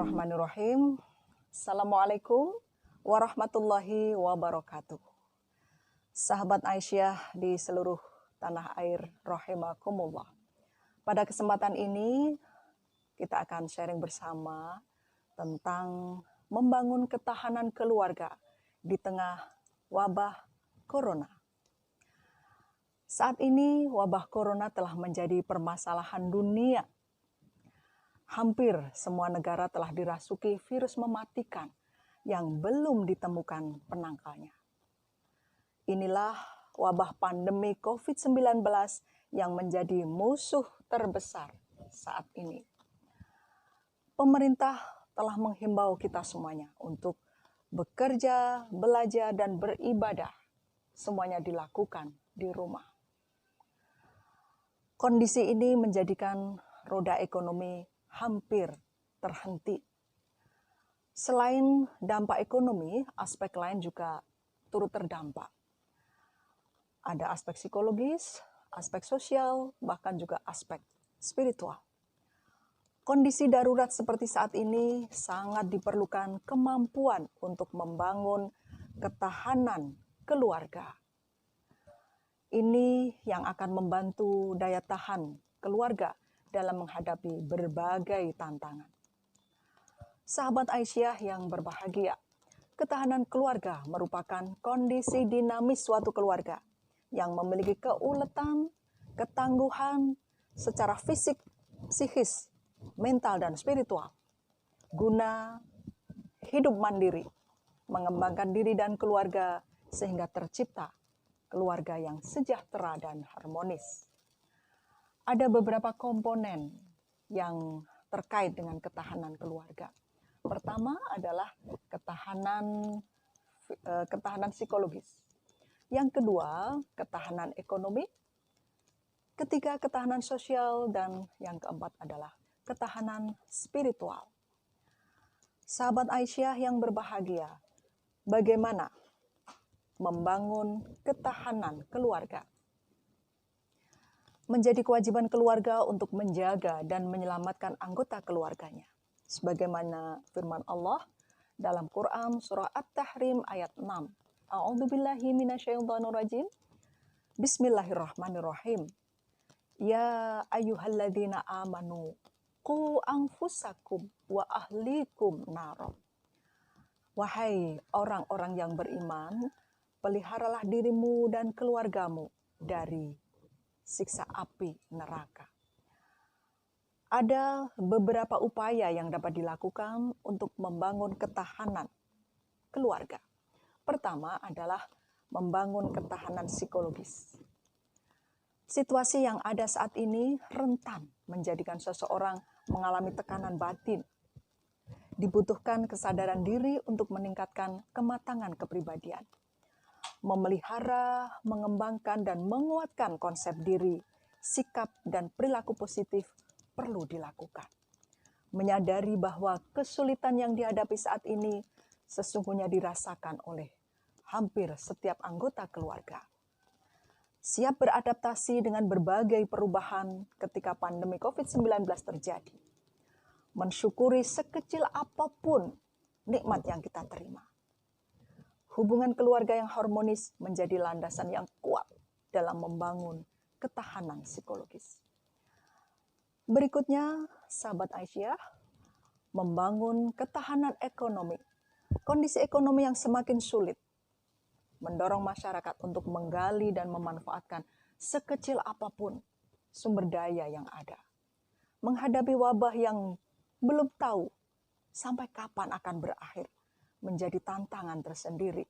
Bismillahirrahmanirrahim. Assalamualaikum warahmatullahi wabarakatuh. Sahabat Aisyah di seluruh tanah air rahimakumullah. Pada kesempatan ini kita akan sharing bersama tentang membangun ketahanan keluarga di tengah wabah corona. Saat ini wabah corona telah menjadi permasalahan dunia. Hampir semua negara telah dirasuki virus mematikan yang belum ditemukan penangkalnya. Inilah wabah pandemi COVID-19 yang menjadi musuh terbesar saat ini. Pemerintah telah menghimbau kita semuanya untuk bekerja, belajar, dan beribadah. Semuanya dilakukan di rumah. Kondisi ini menjadikan roda ekonomi hampir terhenti. Selain dampak ekonomi, aspek lain juga turut terdampak. Ada aspek psikologis, aspek sosial, bahkan juga aspek spiritual. Kondisi darurat seperti saat ini sangat diperlukan kemampuan untuk membangun ketahanan keluarga. Ini yang akan membantu daya tahan keluarga dalam menghadapi berbagai tantangan. Sahabat Aisyah yang berbahagia, ketahanan keluarga merupakan kondisi dinamis suatu keluarga yang memiliki keuletan, ketangguhan secara fisik, psikis, mental, dan spiritual, guna hidup mandiri, mengembangkan diri dan keluarga sehingga tercipta keluarga yang sejahtera dan harmonis. Ada beberapa komponen yang terkait dengan ketahanan keluarga. Pertama adalah ketahanan psikologis. Yang kedua, ketahanan ekonomi. Ketiga, ketahanan sosial. Dan yang keempat adalah ketahanan spiritual. Sahabat Aisyah yang berbahagia, bagaimana membangun ketahanan keluarga? Menjadi kewajiban keluarga untuk menjaga dan menyelamatkan anggota keluarganya. Sebagaimana firman Allah dalam Quran surah At-Tahrim ayat 6. A'udzubillahi minasyaitonirrajim. Bismillahirrahmanirrahim. Ya ayyuhalladzina amanu qu anfusakum wa ahlikum naro. Wahai orang-orang yang beriman, peliharalah dirimu dan keluargamu dari siksa api neraka. Ada beberapa upaya yang dapat dilakukan untuk membangun ketahanan keluarga. Pertama adalah membangun ketahanan psikologis. Situasi yang ada saat ini rentan menjadikan seseorang mengalami tekanan batin. Dibutuhkan kesadaran diri untuk meningkatkan kematangan kepribadian. Memelihara, mengembangkan, dan menguatkan konsep diri, sikap, dan perilaku positif perlu dilakukan. Menyadari bahwa kesulitan yang dihadapi saat ini sesungguhnya dirasakan oleh hampir setiap anggota keluarga. Siap beradaptasi dengan berbagai perubahan ketika pandemi COVID-19 terjadi. Mensyukuri sekecil apapun nikmat yang kita terima. Hubungan keluarga yang harmonis menjadi landasan yang kuat dalam membangun ketahanan psikologis. Berikutnya, sahabat Aisyah, membangun ketahanan ekonomi. Kondisi ekonomi yang semakin sulit mendorong masyarakat untuk menggali dan memanfaatkan sekecil apapun sumber daya yang ada. Menghadapi wabah yang belum tahu sampai kapan akan berakhir, menjadi tantangan tersendiri.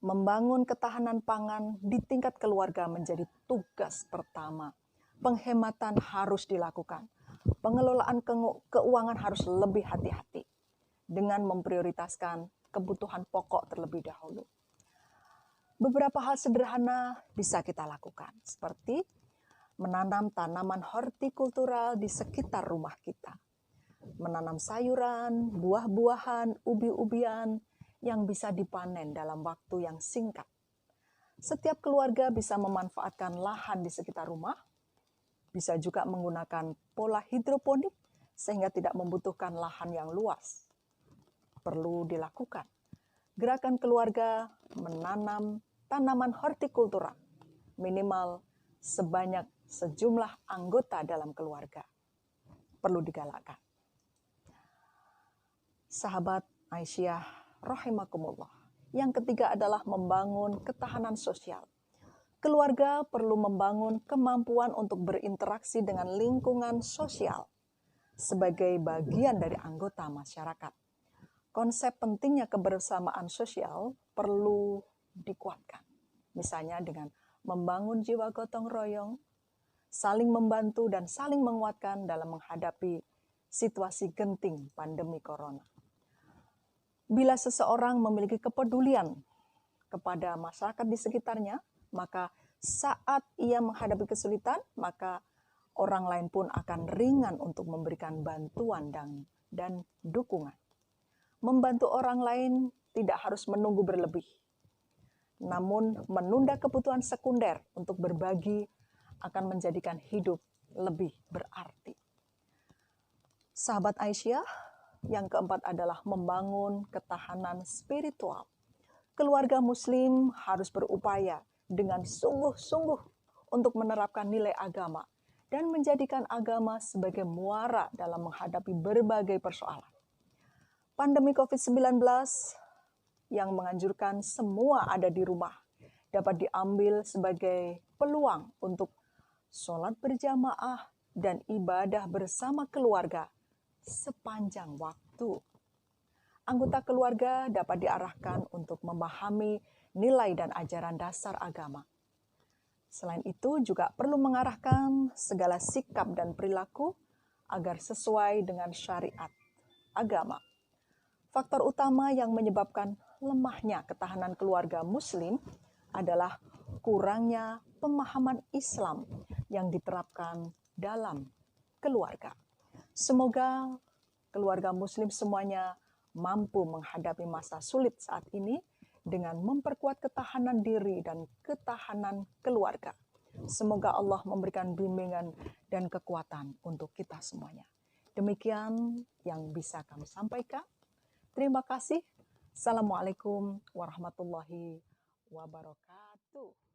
Membangun ketahanan pangan di tingkat keluarga menjadi tugas pertama. Penghematan harus dilakukan. Pengelolaan keuangan harus lebih hati-hati dengan memprioritaskan kebutuhan pokok terlebih dahulu. Beberapa hal sederhana bisa kita lakukan, seperti menanam tanaman hortikultural di sekitar rumah kita. Menanam sayuran, buah-buahan, ubi-ubian yang bisa dipanen dalam waktu yang singkat. Setiap keluarga bisa memanfaatkan lahan di sekitar rumah, bisa juga menggunakan pola hidroponik sehingga tidak membutuhkan lahan yang luas. Perlu dilakukan. Gerakan keluarga menanam tanaman hortikultura minimal sebanyak sejumlah anggota dalam keluarga. Perlu digalakkan. Sahabat Aisyah rahimakumullah. Yang ketiga adalah membangun ketahanan sosial. Keluarga perlu membangun kemampuan untuk berinteraksi dengan lingkungan sosial sebagai bagian dari anggota masyarakat. Konsep pentingnya kebersamaan sosial perlu dikuatkan. Misalnya dengan membangun jiwa gotong royong, saling membantu dan saling menguatkan dalam menghadapi situasi genting pandemi corona. Bila seseorang memiliki kepedulian kepada masyarakat di sekitarnya, maka saat ia menghadapi kesulitan, maka orang lain pun akan ringan untuk memberikan bantuan dan dukungan. Membantu orang lain tidak harus menunggu berlebih, namun menunda kebutuhan sekunder untuk berbagi akan menjadikan hidup lebih berarti. Sahabat Aisyah, yang keempat adalah membangun ketahanan spiritual. Keluarga Muslim harus berupaya dengan sungguh-sungguh untuk menerapkan nilai agama dan menjadikan agama sebagai muara dalam menghadapi berbagai persoalan. Pandemi COVID-19 yang menganjurkan semua ada di rumah dapat diambil sebagai peluang untuk sholat berjamaah dan ibadah bersama keluarga sepanjang waktu. Anggota keluarga dapat diarahkan untuk memahami nilai dan ajaran dasar agama. Selain itu juga perlu mengarahkan segala sikap dan perilaku agar sesuai dengan syariat agama. Faktor utama yang menyebabkan lemahnya ketahanan keluarga Muslim adalah kurangnya pemahaman Islam yang diterapkan dalam keluarga. Semoga keluarga Muslim semuanya mampu menghadapi masa sulit saat ini dengan memperkuat ketahanan diri dan ketahanan keluarga. Semoga Allah memberikan bimbingan dan kekuatan untuk kita semuanya. Demikian yang bisa kami sampaikan. Terima kasih. Assalamualaikum warahmatullahi wabarakatuh.